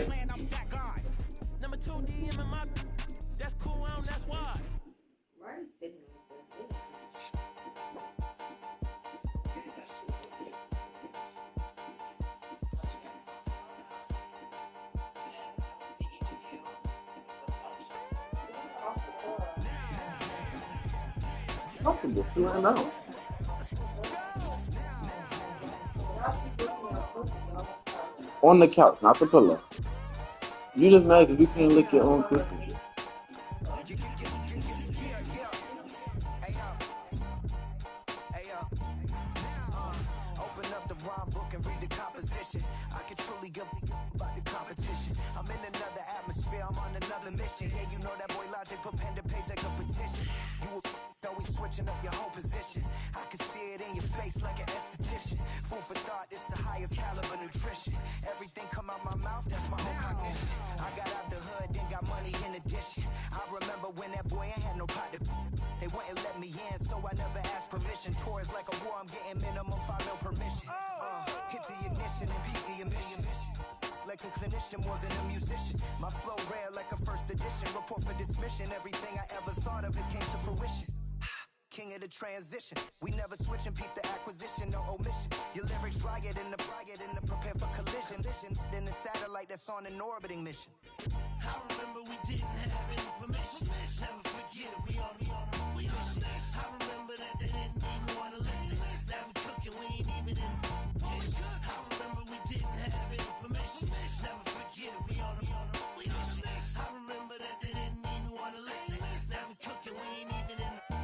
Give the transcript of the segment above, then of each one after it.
plan, I'm that guy. Number 2 DM in my. That's cool, that's why. Why are you sitting like that? Comfortable, feeling out. On the couch, not the pillow. You just mad because you can't lick your own pussy. Open up the rhyme book and read the composition. I can truly give about the competition. I'm in another atmosphere, I'm on another mission. Yeah, you know that boy Logic put pen to page like a petition. You always switching up your whole position. I can see it in your face like an esthetician. Food for thought, it's the highest caliber nutrition. Everything come out my mouth, that's my whole cognition. I got out the hood, then got money in addition. I remember when that boy ain't had no pot to. They wouldn't let me in, so I never asked permission. Tours like a war, I'm getting minimum 5 mil permission. Hit the ignition and beat the emission. Like a clinician more than a musician. My flow rare like a first edition. Report for dismission. Everything I ever thought of, it came to fruition. King of the transition. We never switch and peep the acquisition, no omission. Your lyrics dry it in the prepare for collision. Then the satellite that's on an orbiting mission. I remember we didn't have any permission. Never forget we on a mission. I remember that they didn't even want to listen. Now we cooking, we ain't even in the kitchen. I remember we didn't have any permission. Never forget we on a mission. I remember that they didn't even want to listen. Now we cooking, we ain't even in the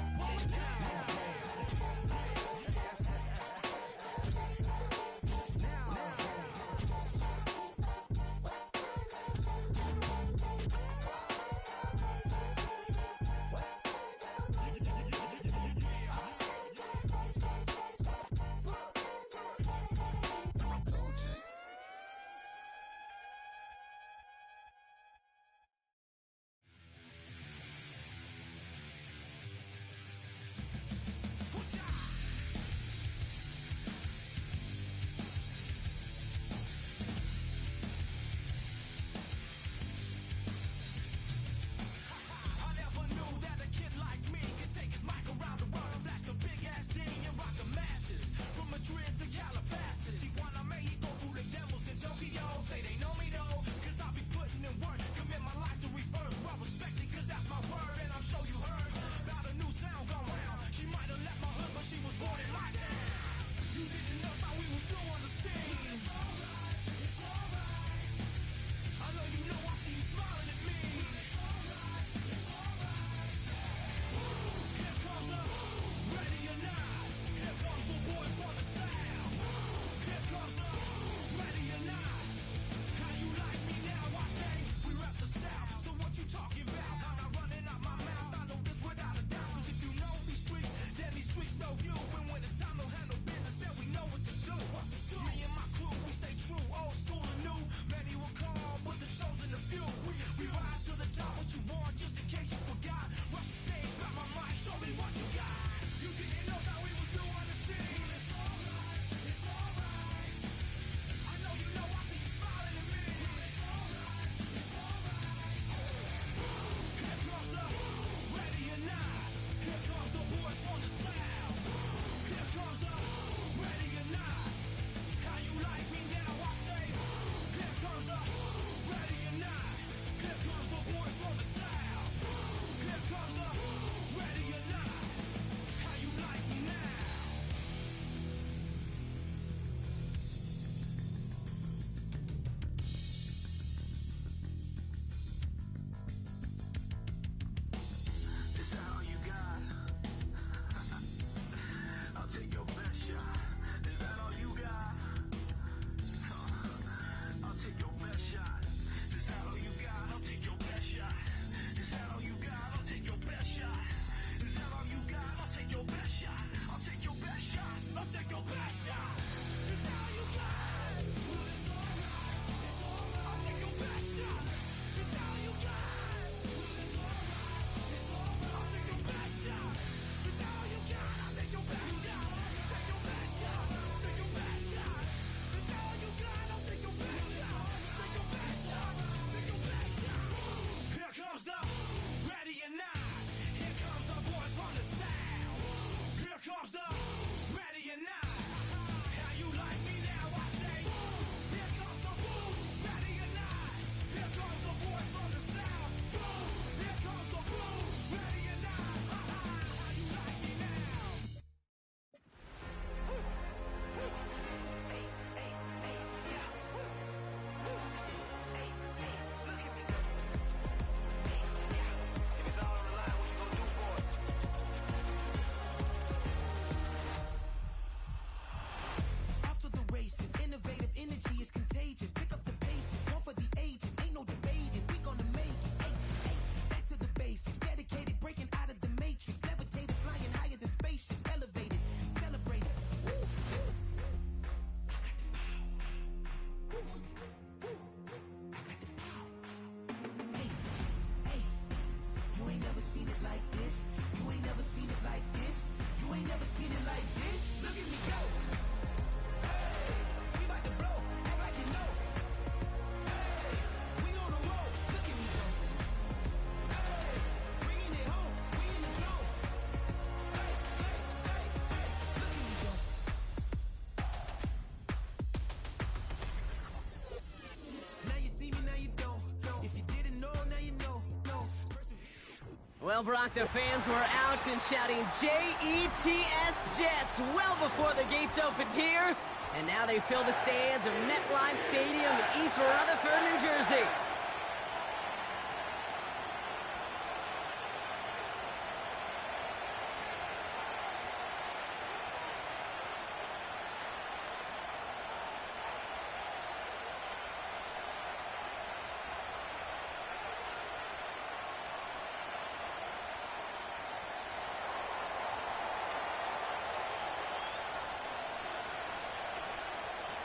Well, Brock, the fans were out and shouting J-E-T-S Jets well before the gates opened here. And now they fill the stands of MetLife Stadium in East Rutherford, New Jersey.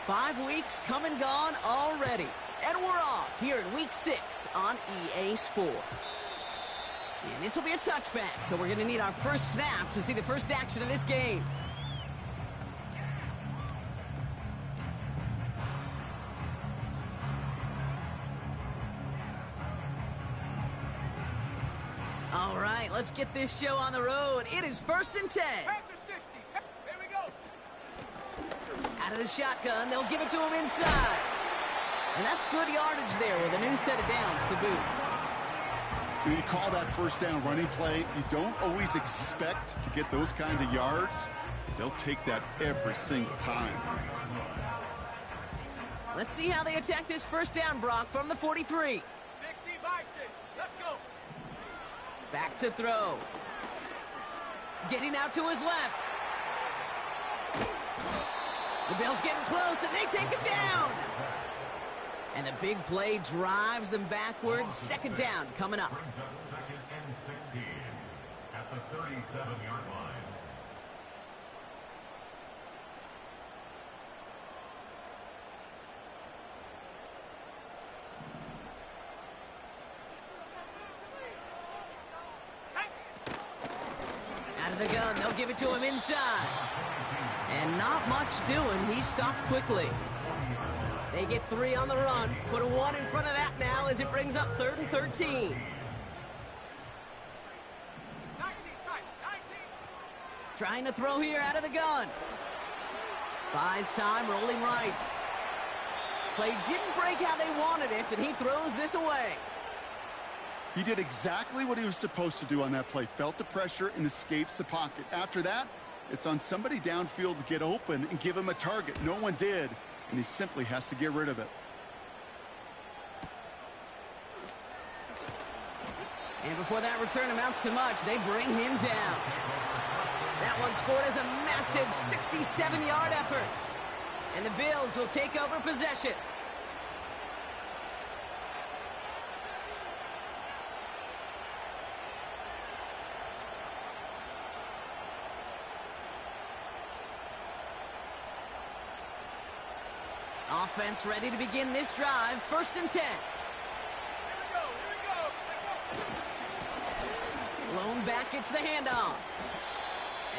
Five weeks come and gone already. And we're off here in Week 6 on EA Sports. And this will be a touchback, so we're going to need our first snap to see the first action of this game. All right, let's get this show on the road. It is 1st and 10. Out of the shotgun, they'll give it to him inside. And that's good yardage there with a new set of downs to boot. When you call that first down running play, you don't always expect to get those kind of yards. They'll take that every single time. Let's see how they attack this first down, Brock, from the 43. 60 by 6. Let's go. Back to throw. Getting out to his left. The Bills getting close, and they take him down. And the big play drives them backwards. Second down coming up. Brings up 2nd and 16 at the 37-yard line. Out of the gun, they'll give it to him inside. And not much doing. He stopped quickly. They get 3 on the run. Put a 1 in front of that now as it brings up 3rd and 13. 19 tight. 19. Trying to throw here out of the gun. Buys time, rolling right. Play didn't break how they wanted it, and he throws this away. He did exactly what he was supposed to do on that play. Felt the pressure and escapes the pocket. After that, it's on somebody downfield to get open and give him a target. No one did, and he simply has to get rid of it. And before that return amounts to much, they bring him down. That one scored as a massive 67-yard effort. And the Bills will take over possession. Offense ready to begin this drive. 1st and 10. Here we go. Lone back gets the handoff.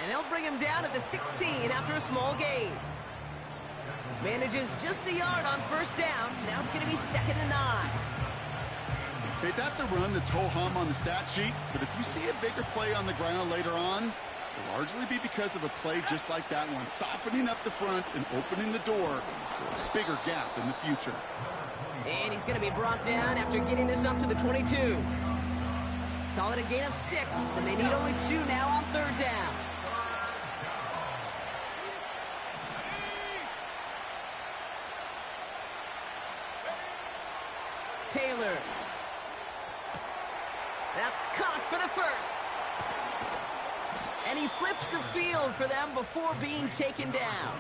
And they'll bring him down at the 16 after a small gain. Manages just a yard on 1st down. Now it's going to be 2nd and 9. Okay, that's a run that's ho-hum on the stat sheet, but if you see a bigger play on the ground later on, it'll largely be because of a play just like that one, softening up the front and opening the door to a bigger gap in the future. And he's going to be brought down after getting this up to the 22. Call it a gain of 6, and they need only 2 now on 3rd down. Taylor. That's caught for the first. And he flips the field for them before being taken down.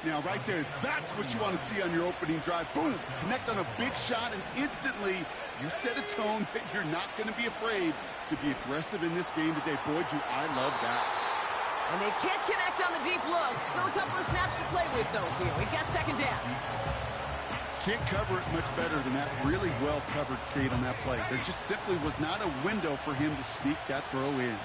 Now, right there, that's what you want to see on your opening drive. Boom! Connect on a big shot, and instantly you set a tone that you're not going to be afraid to be aggressive in this game today. Boy, do I love that. And they can't connect on the deep look. Still a couple of snaps to play with, though, here. We've got 2nd down. Can't cover it much better than that really well-covered Cade on that play. There just simply was not a window for him to sneak that throw in.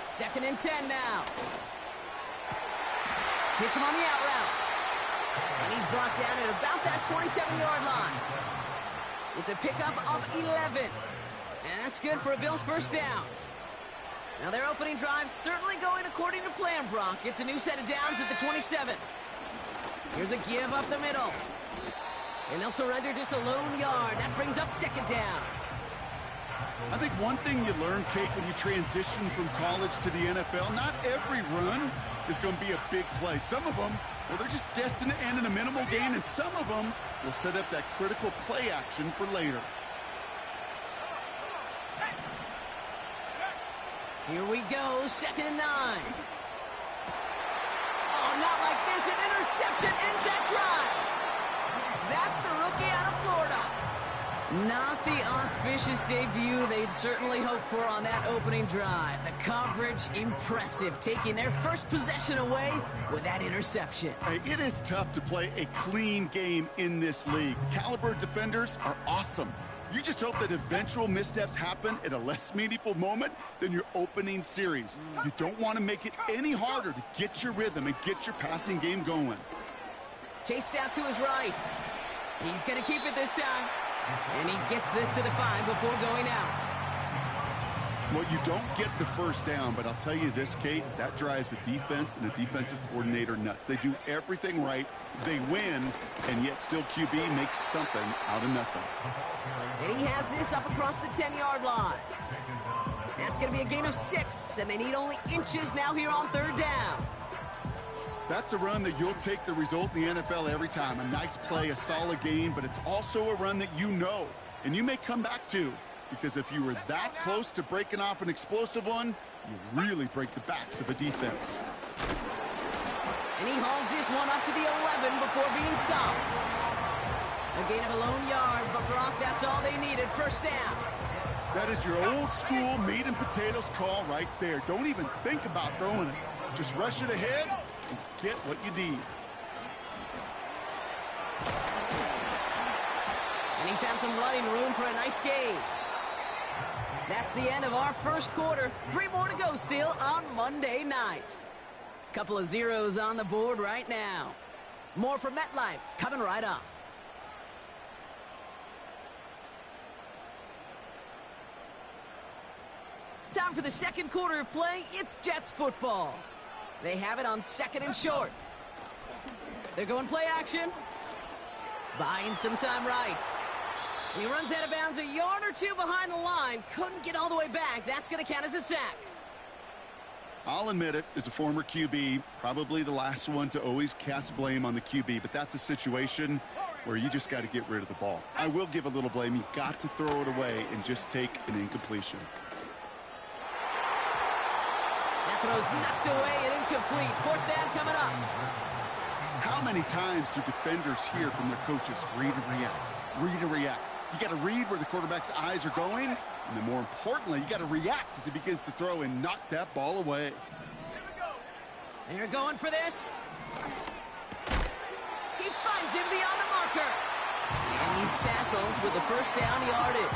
Second and 10 now. Hits him on the out route. And he's brought down at about that 27-yard line. It's a pickup of 11. And that's good for a Bills 1st down. Now their opening drive certainly going according to plan, Brock. It's a new set of downs at the 27. Here's a give up the middle. And they'll surrender just a lone yard. That brings up second down. I think one thing you learn, Kate, when you transition from college to the NFL, not every run is going to be a big play. Some of them, well, they're just destined to end in a minimal gain, and some of them will set up that critical play action for later. Here we go, 2nd and 9. Oh, not like this. An interception ends that drive. That's the rookie out of Florida. Not the auspicious debut they'd certainly hoped for on that opening drive. The coverage, impressive, taking their first possession away with that interception. Hey, it is tough to play a clean game in this league. Caliber defenders are awesome. You just hope that eventual missteps happen at a less meaningful moment than your opening series. You don't want to make it any harder to get your rhythm and get your passing game going. Chased out to his right. He's going to keep it this time. And he gets this to the 5 before going out. Well, you don't get the first down, but I'll tell you this, Kate, that drives the defense and the defensive coordinator nuts. They do everything right, they win, and yet still QB makes something out of nothing. And he has this up across the 10-yard line. That's going to be a gain of 6, and they need only inches now here on 3rd down. That's a run that you'll take the result in the NFL every time. A nice play, a solid gain, but it's also a run that you know, and you may come back to, because if you were that close to breaking off an explosive one, you really break the backs of a defense. And he hauls this one up to the 11 before being stopped. A gain of a lone yard, but Brock, that's all they needed. First down. That is your old school meat and potatoes call right there. Don't even think about throwing it. Just rush it ahead and get what you need. And he found some running room for a nice gain. That's the end of our first quarter. 3 more to go still on Monday night. Couple of zeros on the board right now. More from MetLife coming right up. Time for the second quarter of play. It's Jets football. They have it on 2nd and short. They're going play action. Buying some time right. And he runs out of bounds a yard or 2 behind the line. Couldn't get all the way back. That's going to count as a sack. I'll admit it, as a former QB, probably the last one to always cast blame on the QB, but that's a situation where you just got to get rid of the ball. I will give a little blame. You got to throw it away and just take an incompletion. That throw's knocked away and incomplete. 4th down coming up. How many times do defenders hear from their coaches, read and react, read and react? You got to read where the quarterback's eyes are going, and then more importantly, you got to react as he begins to throw and knock that ball away. They're going for this. He finds him beyond the marker. And he's tackled with the first down yardage.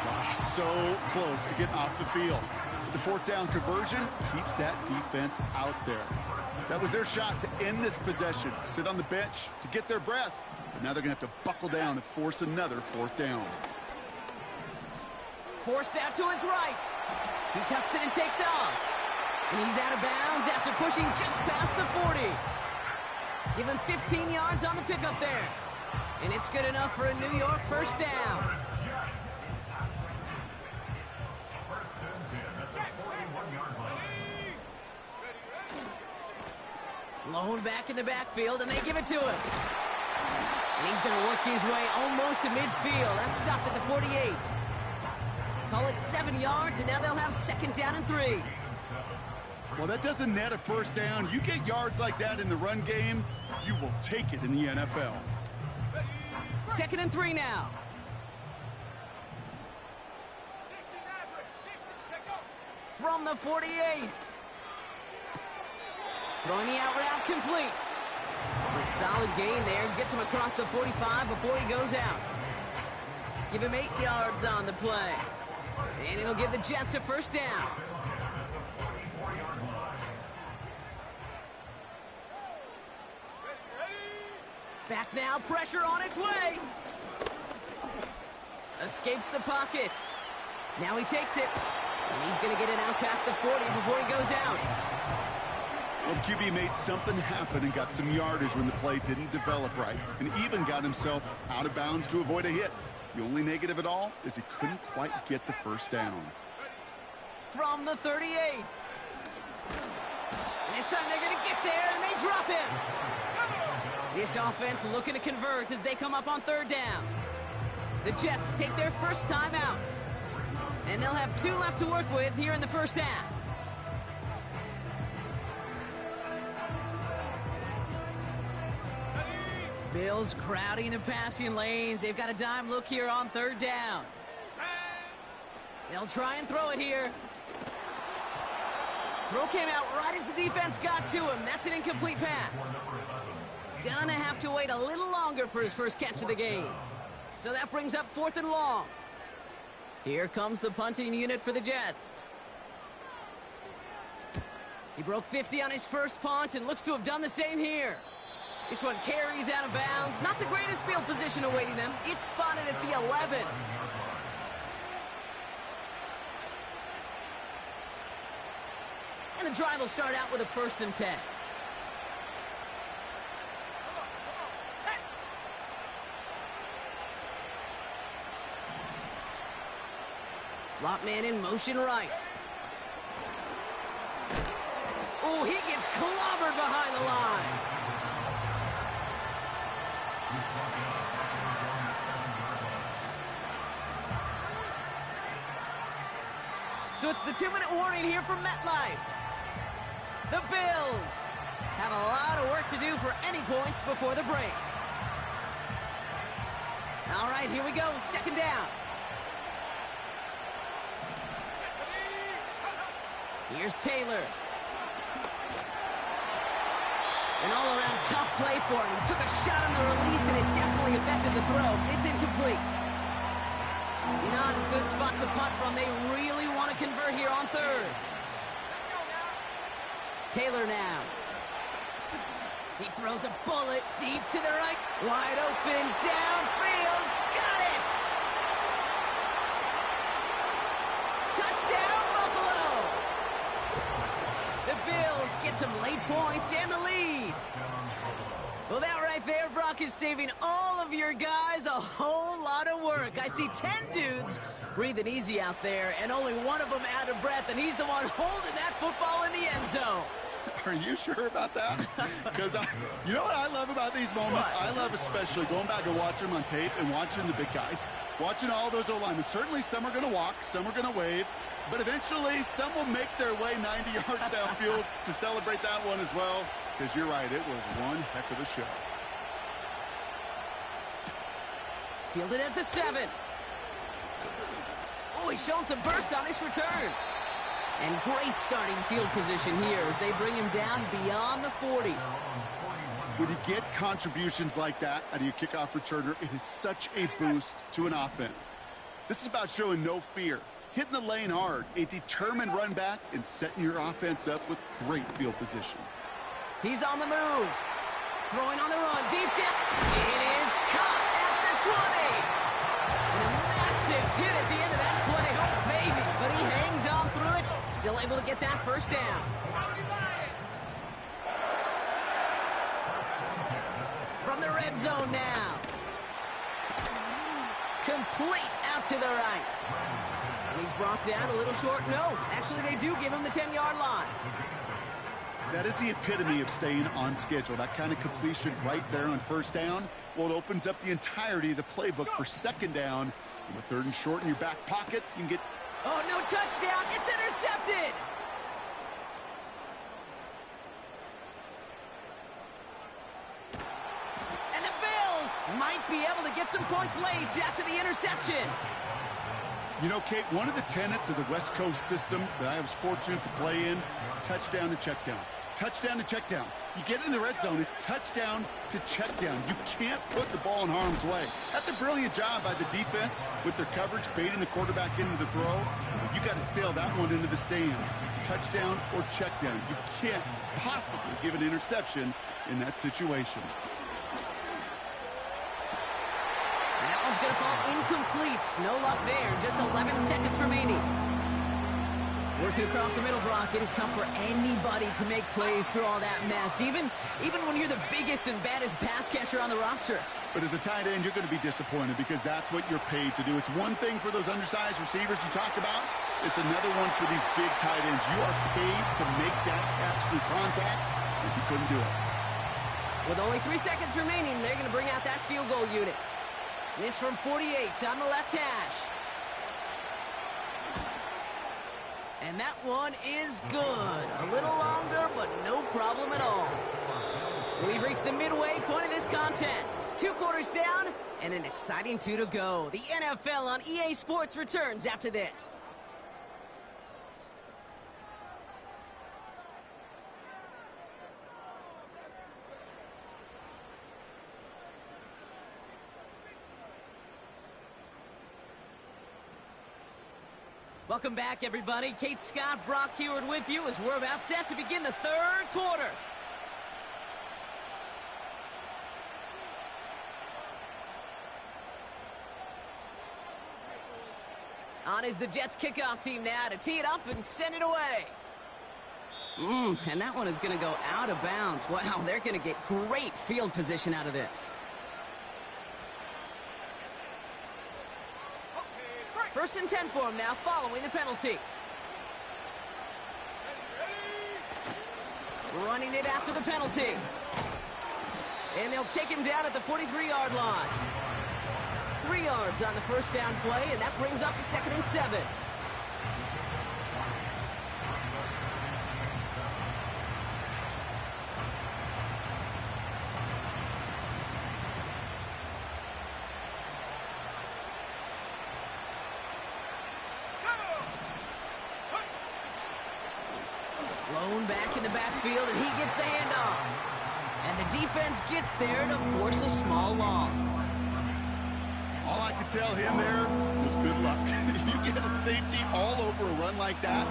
Wow, so close to getting off the field. The 4th down conversion keeps that defense out there. That was their shot to end this possession, to sit on the bench, to get their breath. But now they're going to have to buckle down and force another 4th down. Forced out to his right. He tucks it and takes off. And he's out of bounds after pushing just past the 40. Give him 15 yards on the pickup there. And it's good enough for a New York first down. Lone back in the backfield, and they give it to him. And he's going to work his way almost to midfield. That's stopped at the 48. Call it 7 yards, and now they'll have 2nd down and 3. Well, that doesn't net a first down. You get yards like that in the run game, you will take it in the NFL. 2nd and 3 now. From the 48. Throwing the out route complete. A solid gain there. Gets him across the 45 before he goes out. Give him 8 yards on the play. And it'll give the Jets a first down. Back now, pressure on its way. Escapes the pocket. Now he takes it. And he's going to get it out past the 40 before he goes out. Well, the QB made something happen and got some yardage when the play didn't develop right, and even got himself out of bounds to avoid a hit. The only negative at all is he couldn't quite get the first down. From the 38. And this time they're going to get there, and they drop him. This offense looking to convert as they come up on third down. The Jets take their first time out. And they'll have 2 left to work with here in the first half. Bills crowding the passing lanes. They've got a dime look here on third down. They'll try and throw it here. Throw came out right as the defense got to him. That's an incomplete pass. Gonna have to wait a little longer for his first catch of the game. So that brings up 4th and long. Here comes the punting unit for the Jets. He broke 50 on his first punt and looks to have done the same here. This one carries out of bounds. Not the greatest field position awaiting them. It's spotted at the 11. And the drive will start out with a 1st and 10. Slot man in motion right. Oh, he gets clobbered behind the line. So it's the 2-minute warning here from MetLife. The Bills have a lot of work to do for any points before the break. All right, here we go. 2nd down. Here's Taylor. An all-around tough play for him. He took a shot on the release, and it definitely affected the throw. It's incomplete. Not a good spot to punt from. They really want to convert here on 3rd. Taylor now. He throws a bullet deep to the right. Wide open, downfield. Got it! Touchdown, Buffalo! The Bills get some late points and the lead. Well, that right there, Brock, is saving all of your guys a whole lot of work. I see 10 dudes breathing easy out there, and only one of them out of breath, and he's the one holding that football in the end zone. Are you sure about that? Because you know what I love about these moments? What? I love especially going back and watching them on tape and watching the big guys. Watching all those O-linemen. Certainly some are going to walk, some are going to wave, but eventually some will make their way 90 yards downfield to celebrate that one as well. Because you're right, it was one heck of a show. Fielded at the 7. Oh, he's showing some burst on his return. And great starting field position here as they bring him down beyond the 40. When you get contributions like that out of your kickoff returner, it is such a boost to an offense. This is about showing no fear, hitting the lane hard, a determined run back, and setting your offense up with great field position. He's on the move. Throwing on the run, deep down. It is caught at the 20. And a massive hit at the end of that play. Oh, baby. But he hangs on through it. Still able to get that first down. From the red zone now. Complete out to the right. And he's brought down a little short. No, actually they do give him the 10-yard line. That is the epitome of staying on schedule. That kind of completion right there on first down. Well, it opens up the entirety of the playbook for 2nd down. And with 3rd and short in your back pocket, you can get... Oh, no touchdown. It's intercepted. And the Bills might be able to get some points late after the interception. You know, Kate, one of the tenets of the West Coast system that I was fortunate to play in, touchdown to check down. Touchdown to check down. You get in the red zone, it's touchdown to check down. You can't put the ball in harm's way. That's a brilliant job by the defense with their coverage, baiting the quarterback into the throw. You got to sail that one into the stands. Touchdown or check down. You can't possibly give an interception in that situation. That one's going to fall incomplete. No luck there. Just 11 seconds remaining. Working across the middle, Brock, it is tough for anybody to make plays through all that mess, even when you're the biggest and baddest pass catcher on the roster. But as a tight end, you're going to be disappointed because that's what you're paid to do. It's one thing for those undersized receivers you talk about. It's another one for these big tight ends. You are paid to make that catch through contact, and you couldn't do it. With only 3 seconds remaining, they're going to bring out that field goal unit. This from 48 on the left hash. And that one is good. A little longer, but no problem at all. We've reached the midway point of this contest. 2 quarters down, and an exciting 2 to go. The NFL on EA Sports returns after this. Welcome back, everybody. Kate Scott, Brock Huard with you as we're about set to begin the 3rd quarter. On is the Jets kickoff team now to tee it up and send it away. And that one is going to go out of bounds. Wow, they're going to get great field position out of this. First and 10 for him now, following the penalty. Running it after the penalty. And they'll take him down at the 43-yard line. 3 yards on the first down play, and that brings up 2nd and 7. Blown back in the backfield, and he gets the handoff. And the defense gets there to force a small loss. All I could tell him there was good luck. You get a safety all over a run like that,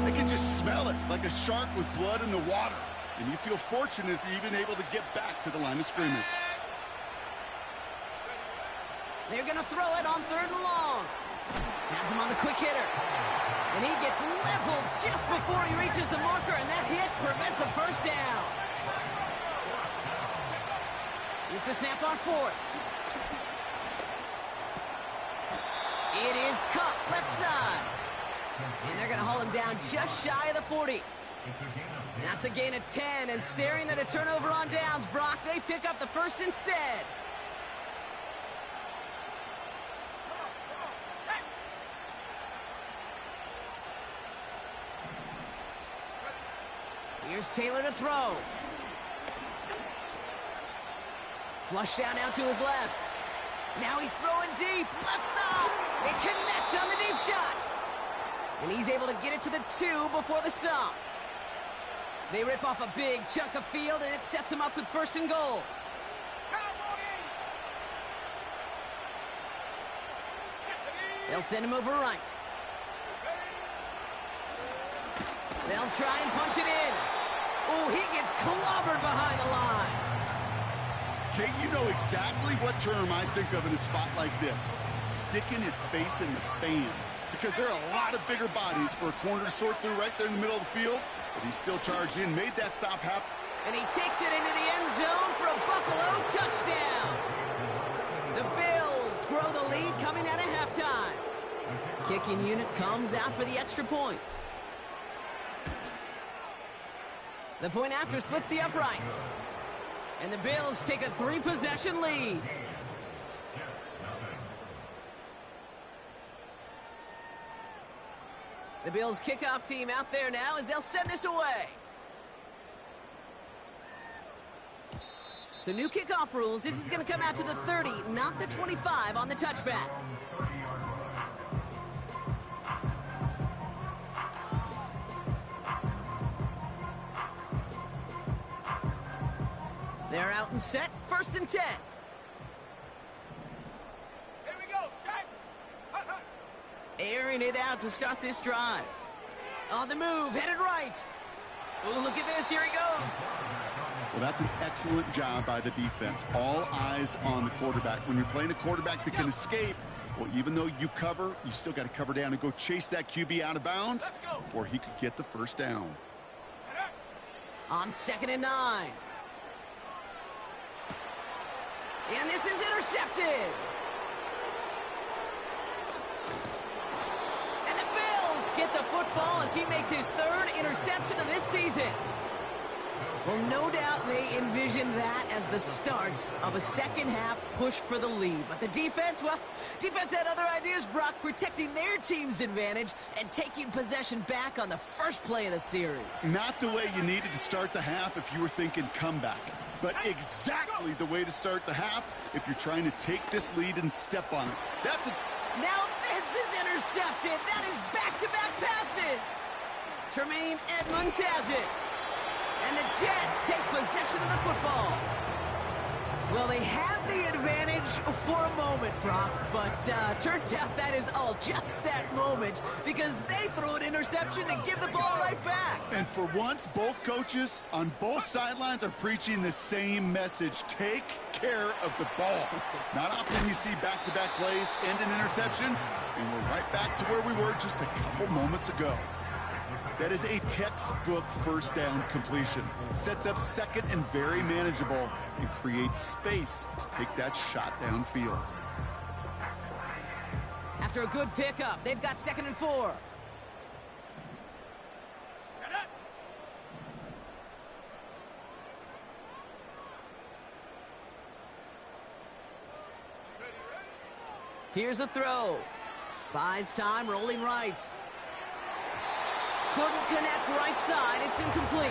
they can just smell it like a shark with blood in the water. And you feel fortunate if you're even able to get back to the line of scrimmage. They're going to throw it on 3rd and long. Has him on the quick hitter. And he gets leveled just before he reaches the marker, and that hit prevents a first down. Here's the snap on 4th. It is cut left side. And they're going to haul him down just shy of the 40. That's a gain of 10, and staring at a turnover on downs, Brock, they pick up the first instead. Here's Taylor to throw. Flush down now to his left. Now he's throwing deep, left side. They connect on the deep shot. And he's able to get it to the 2 before the stop. They rip off a big chunk of field, and it sets him up with 1st and goal. They'll send him over right. They'll try and punch it in. Oh, he gets clobbered behind the line. Kate, you know exactly what term I think of in a spot like this. Sticking his face in the fan. Because there are a lot of bigger bodies for a corner to sort through right there in the middle of the field. But he still charged in, made that stop happen. And he takes it into the end zone for a Buffalo touchdown. The Bills grow the lead coming out of halftime. Kicking unit comes out for the extra point. The point after splits the uprights. And the Bills take a 3-possession lead. The Bills kickoff team out there now as they'll send this away. So new kickoff rules. This is going to come out to the 30, not the 25 on the touchback. They're out and set. 1st and 10. Here we go, set. Hut, hut. Airing it out to start this drive. On the move, headed right. Oh, look at this. Here he goes. Well, that's an excellent job by the defense. All eyes on the quarterback. When you're playing a quarterback that can escape, Well, even though you cover, you still got to cover down and go chase that QB out of bounds before he could get the first down. On 2nd and 9. And this is intercepted. And the Bills get the football as he makes his 3rd interception of this season. Well, no doubt they envisioned that as the start of a second-half push for the lead. But the defense, well, defense had other ideas, Brock, protecting their team's advantage and taking possession back on the first play of the series. Not the way you needed to start the half if you were thinking comeback, but exactly the way to start the half if you're trying to take this lead and step on it. Now this is intercepted. That is back-to-back passes. Tremaine Edmonds has it. And the Jets take possession of the football. Well, they have the advantage for a moment, Brock, but turns out that is all just that moment because they throw an interception and give the ball right back. And for once, both coaches on both sidelines are preaching the same message. Take care of the ball. Not often you see back-to-back plays end in interceptions, and we're right back to where we were just a couple moments ago. That is a textbook first down completion. Sets up 2nd and very manageable and creates space to take that shot downfield. After a good pickup, they've got 2nd and 4. Here's a throw. Buys time, rolling right. Couldn't connect right side. It's incomplete.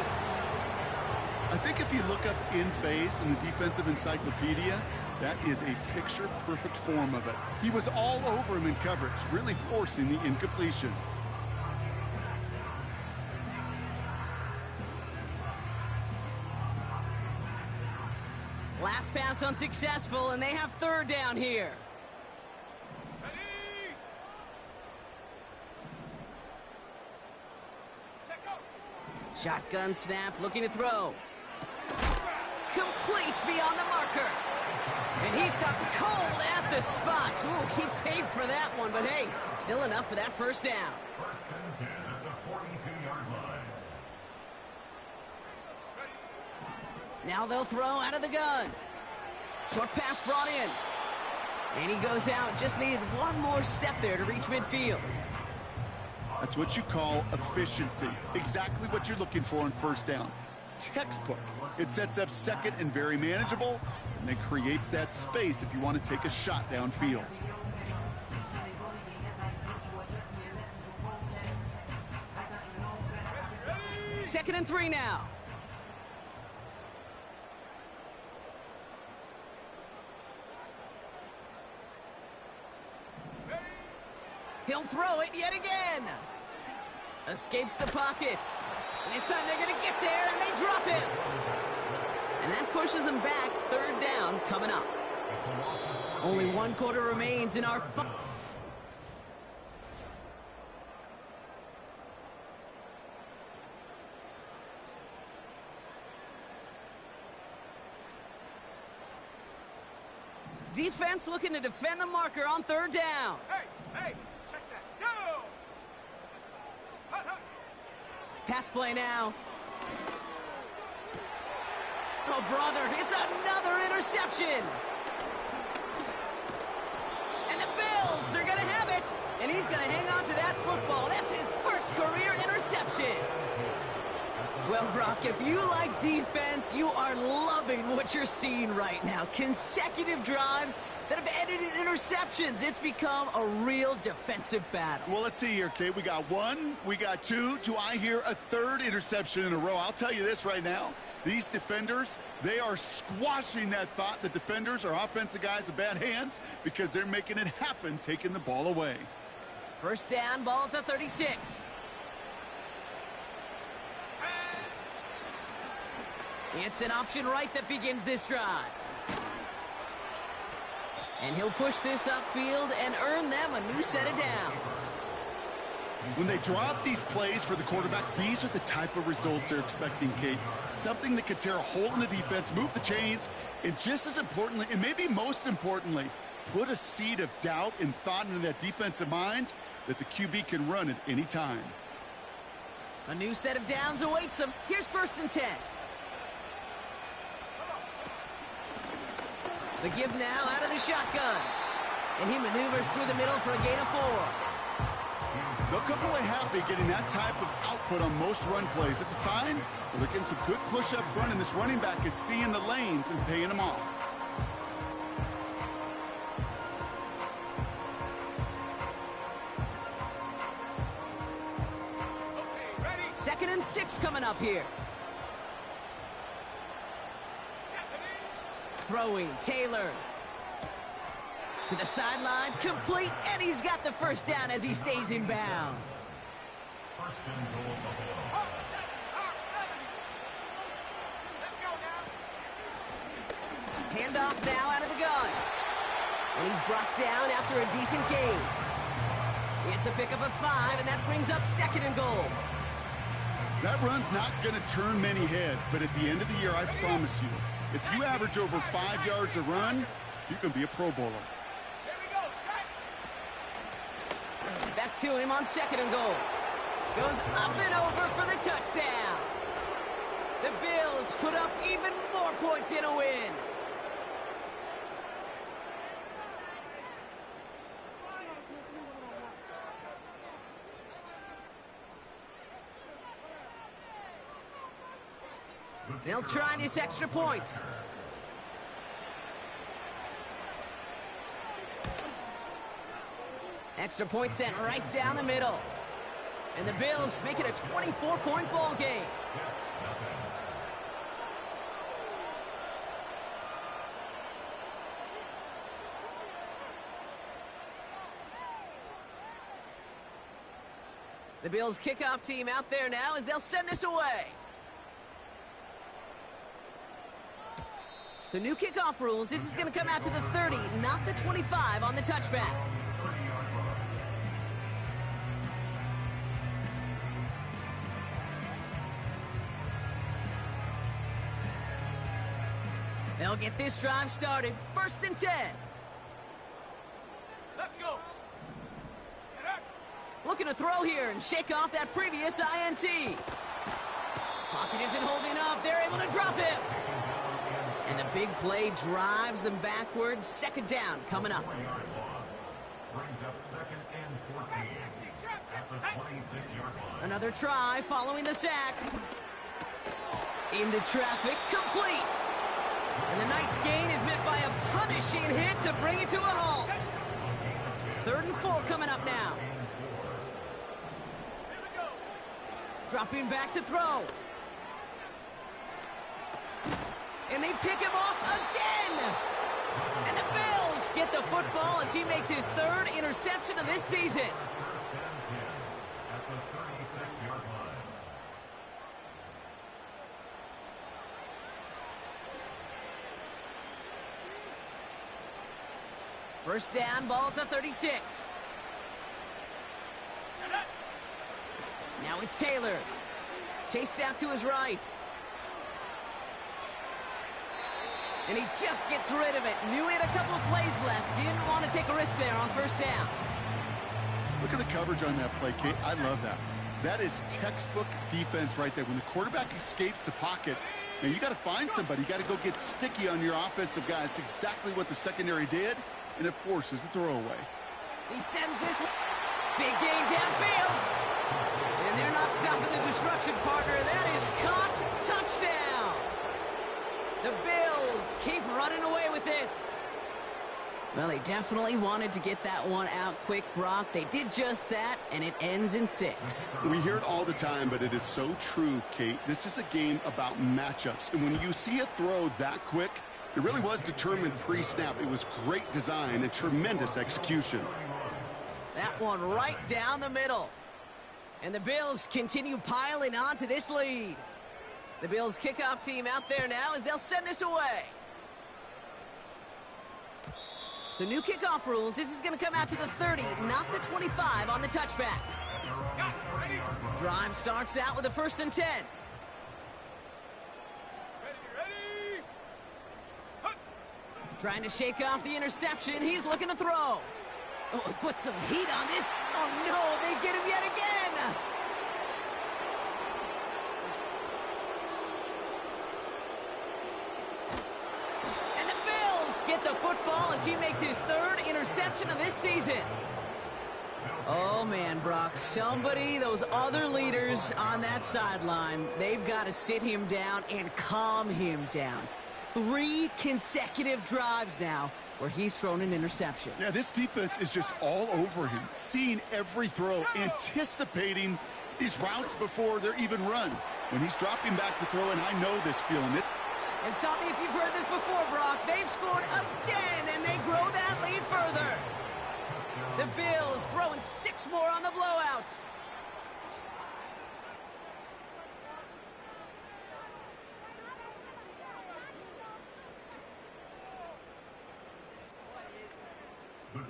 I think if you look up in phase in the defensive encyclopedia, that is a picture-perfect form of it. He was all over him in coverage, really forcing the incompletion. Last pass unsuccessful, and they have 3rd down here. Shotgun snap, looking to throw. Complete beyond the marker. And he stopped cold at the spot. Ooh, he paid for that one, but hey, still enough for that first down. 1st and 10 at the 42-yard line. Now they'll throw out of the gun. Short pass brought in. And he goes out. Just needed one more step there to reach midfield. That's what you call efficiency. Exactly what you're looking for on first down. Textbook. It sets up 2nd and very manageable, and it creates that space if you want to take a shot downfield. 2nd and 3 now. He'll throw it yet again. Escapes the pocket. And this time they're going to get there, and they drop it. And that pushes them back. 3rd down coming up. Only 1 quarter remains in our defense looking to defend the marker on 3rd down. Hey, check that. Go! Pass play now. Oh, brother, it's another interception. And the Bills are going to have it. And he's going to hang on to that football. That's his first career interception. Well, Brock, if you like defense, you are loving what you're seeing right now. Consecutive drives that have ended in interceptions. It's become a real defensive battle. Well, let's see here, Kate. We got 1, we got 2. Do I hear a 3rd interception in a row? I'll tell you this right now. These defenders, they are squashing that thought. The defenders are offensive guys with bad hands because they're making it happen, taking the ball away. First down, ball at the 36. It's an option right that begins this drive. And he'll push this upfield and earn them a new set of downs. When they draw up these plays for the quarterback, these are the type of results they're expecting, Kate. Something that could tear a hole in the defense, move the chains, and just as importantly, and maybe most importantly, put a seed of doubt and thought into that defensive mind that the QB can run at any time. A new set of downs awaits him. Here's 1st and 10. The give now out of the shotgun. And he maneuvers through the middle for a gain of 4. They'll come away happy getting that type of output on most run plays. It's a sign that they're getting some good push up front, and this running back is seeing the lanes and paying them off. Okay, ready? 2nd and 6 coming up here. Throwing, Taylor. To the sideline, complete, and he's got the 1st down as he stays in bounds. 1st and goal, Buffalo. Hawk 70. Let's go now. Handoff now out of the gun. And he's brought down after a decent gain. It's a pickup of 5, and that brings up 2nd and goal. That run's not going to turn many heads, but at the end of the year, I promise you, if you average over 5 yards a run, you can be a Pro Bowler. Here we go, set. Back to him on 2nd and goal. Goes up and over for the touchdown. The Bills put up even more points in a win. They'll try this extra point. Extra point sent right down the middle. And the Bills make it a 24-point ball game. The Bills kickoff team out there now as they'll send this away. So new kickoff rules. This is going to come out to the 30, not the 25 on the touchback. They'll get this drive started. 1st and 10. Let's go. Get up. Looking to throw here and shake off that previous INT. Pocket isn't holding up. They're able to drop him. And the big play drives them backwards. 2nd down coming up. 4-yard loss. Brings up 2nd and 14 at the 26-yard line. Another try following the sack. Into traffic, complete. And the nice gain is met by a punishing hit to bring it to a halt. 3rd and 4 coming up now. Dropping back to throw. And they pick him off again. And the Bills get the football as he makes his 3rd interception of this season. 1st and 10 at the 36-yard line. First down, ball at the 36. Now it's Taylor. Chased out to his right. And he just gets rid of it. Knew he had a couple of plays left. Didn't want to take a risk there on 1st down. Look at the coverage on that play, Kate. I love that. That is textbook defense right there. When the quarterback escapes the pocket, now you got to find somebody. You got to go get sticky on your offensive guy. It's exactly what the secondary did, and it forces the throwaway. He sends this big gain downfield. And they're not stopping the destruction, partner. That is caught. Touchdown. The Bills keep running away with this. Well, they definitely wanted to get that one out quick, Brock. They did just that, and it ends in 6. We hear it all the time, but it is so true, Kate. This is a game about matchups. And when you see a throw that quick, it really was determined pre-snap. It was great design and tremendous execution. That one right down the middle. And the Bills continue piling on to this lead. The Bills kickoff team out there now as they'll send this away. So new kickoff rules. This is going to come out to the 30, not the 25 on the touchback. Drive starts out with a 1st and 10. Ready. Trying to shake off the interception. He's looking to throw. Oh, he put some heat on this. Oh, no, they get him yet again. And the Bills get the football as he makes his third interception of this season. Oh, man, Brock, those other leaders on that sideline, they've got to sit him down and calm him down. 3 consecutive drives now where he's thrown an interception. Yeah, this defense is just all over him, seeing every throw, anticipating these routes before they're even run. When he's dropping back to throw, and I know this feeling. And stop me if you've heard this before, Brock. They've scored again, and they grow that lead further. The Bills throwing 6 more on the blowout.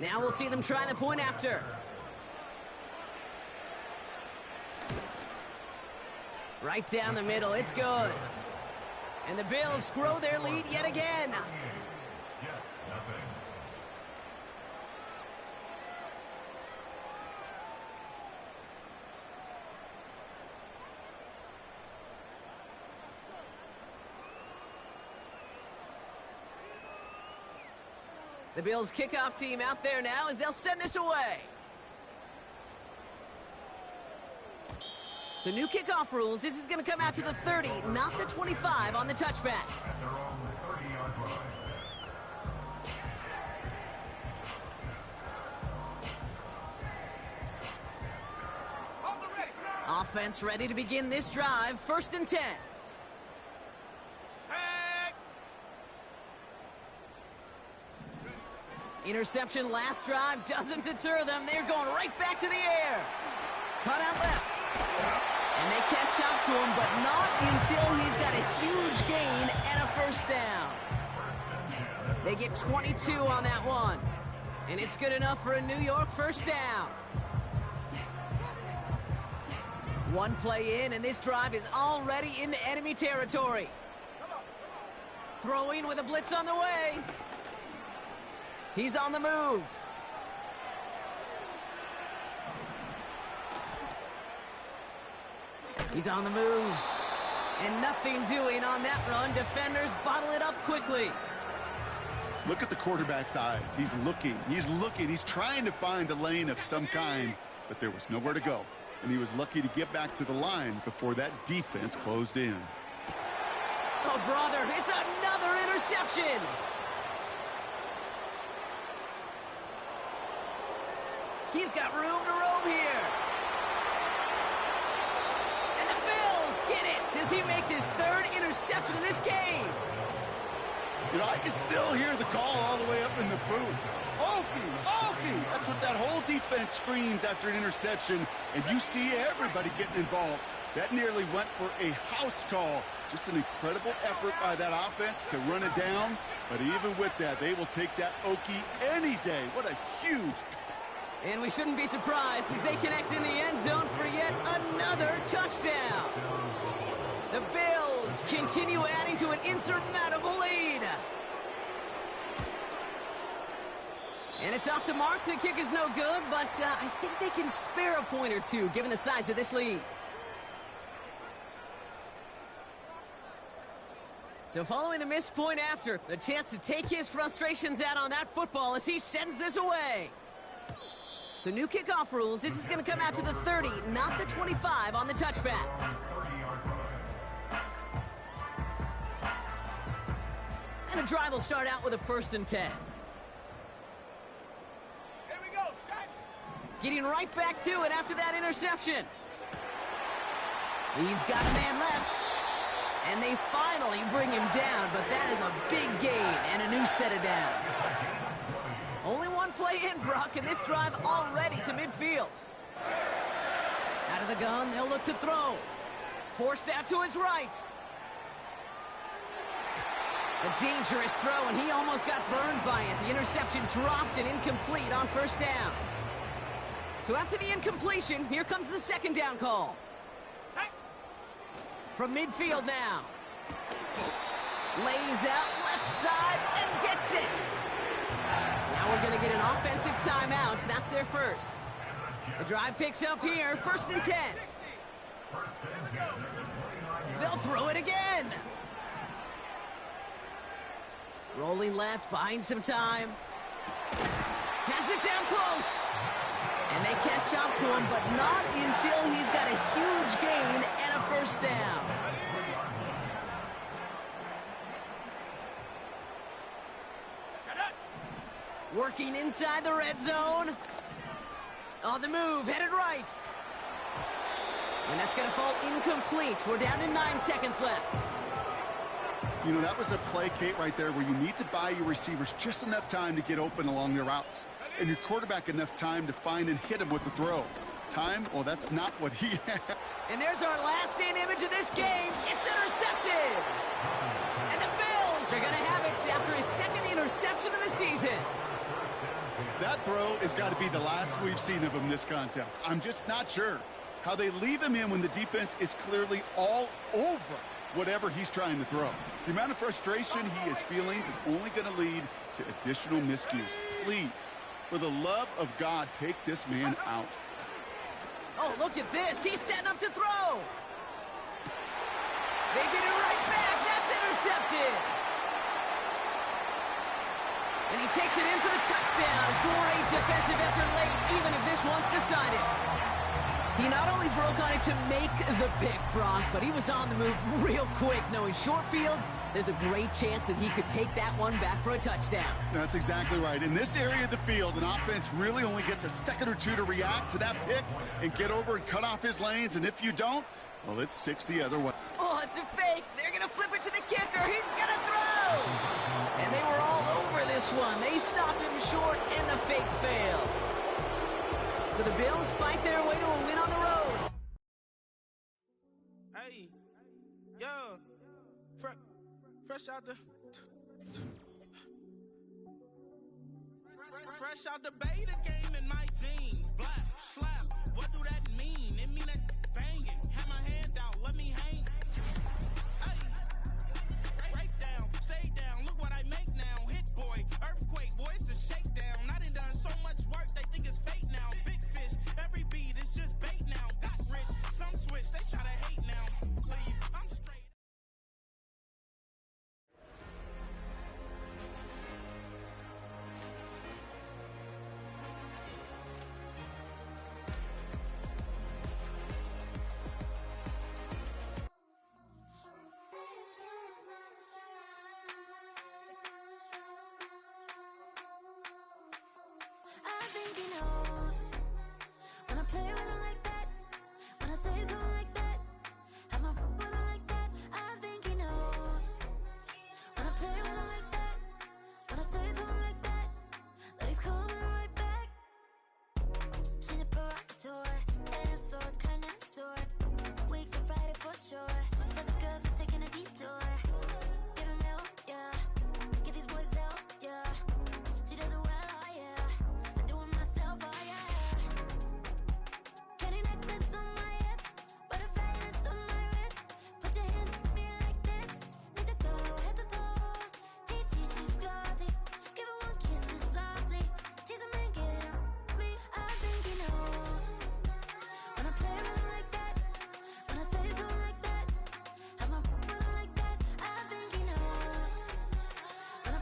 Now we'll see them try the point after. Right down the middle, it's good. And the Bills grow their lead yet again. The Bills kickoff team out there now as they'll send this away. So new kickoff rules. This is going to come out to the 30, not the 25 on the touchback. Offense ready to begin this drive. 1st and 10. Interception last drive doesn't deter them. They're going right back to the air. Cut out left. And they catch up to him, but not until he's got a huge gain and a 1st down. They get 22 on that one. And it's good enough for a New York 1st down. 1 play in, and this drive is already into enemy territory. Throwing with a blitz on the way. He's on the move. He's on the move. And nothing doing on that run. Defenders bottle it up quickly. Look at the quarterback's eyes. He's looking. He's trying to find a lane of some kind, but there was nowhere to go. And he was lucky to get back to the line before that defense closed in. Oh, brother, it's another interception. He's got room to roam here. And the Bills get it as he makes his 3rd interception in this game. You know, I can still hear the call all the way up in the booth. Okie! That's what that whole defense screams after an interception, and you see everybody getting involved. That nearly went for a house call. Just an incredible effort by that offense to run it down. But even with that, they will take that Okie any day. What a huge... And we shouldn't be surprised as they connect in the end zone for yet another touchdown. The Bills continue adding to an insurmountable lead. And it's off the mark. The kick is no good, but I think they can spare a point or two given the size of this lead. So following the missed point after, the chance to take his frustrations out on that football as he sends this away. So new kickoff rules. This is going to come out to the 30, not the 25 on the touchback. And the drive will start out with a 1st and 10. Here we go, set. Getting right back to it after that interception. He's got a man left. And they finally bring him down, but that is a big gain and a new set of downs. Only 1 play in, Brock, and this drive already to midfield. Out of the gun, they'll look to throw. Forced out to his right. A dangerous throw, and he almost got burned by it. The interception dropped and incomplete on 1st down. So after the incompletion, here comes the 2nd down call. From midfield now. Lays out left side and gets it. Now we're going to get an offensive timeout. That's their first. The drive picks up here, 1st and 10. They'll throw it again. Rolling left, buying some time. Has it down close. And they catch up to him, but not until he's got a huge gain and a first down. Working inside the red zone. On the move, headed right. And that's going to fall incomplete. We're down to 9 seconds left. You know, that was a play, Kate, right there where you need to buy your receivers just enough time to get open along their routes. And your quarterback enough time to find and hit him with the throw. Time? Well, that's not what he had. And there's our last in image of this game. It's intercepted. And the Bills are going to have it after his 2nd interception of the season. That throw has got to be the last we've seen of him this contest. I'm just not sure how they leave him in when the defense is clearly all over whatever he's trying to throw. The amount of frustration he is feeling is only going to lead to additional miscues. Please, for the love of God, take this man out. Oh, look at this. He's setting up to throw. They get it right back. That's intercepted. And he takes it in for the touchdown. Great defensive effort late, even if this one's decided. He not only broke on it to make the pick, Brock, but he was on the move real quick. Knowing short fields, there's a great chance that he could take that one back for a touchdown. That's exactly right. In this area of the field, an offense really only gets a second or two to react to that pick and get over and cut off his lanes. And if you don't, well, it's 6 the other way. Oh, it's a fake. They're going to flip it to the kicker. He's going to throw. And they were all over this one. They stop him short, and the fake fails. So the Bills fight their way to a win on the road. Hey, yo, fresh out the beta game in my jeans. Black, slap, what do that mean? It mean that banging. Have my hand out, let me hang. Hey, break down, stay down, look what I make now. Hit boy, earthquake, boy, it's a shakedown. I done so much work, they think it's fake now. Big fish, every beat is just bait now. Got rich, some switch, they try to hate now. Leave, I'm straight. I think you know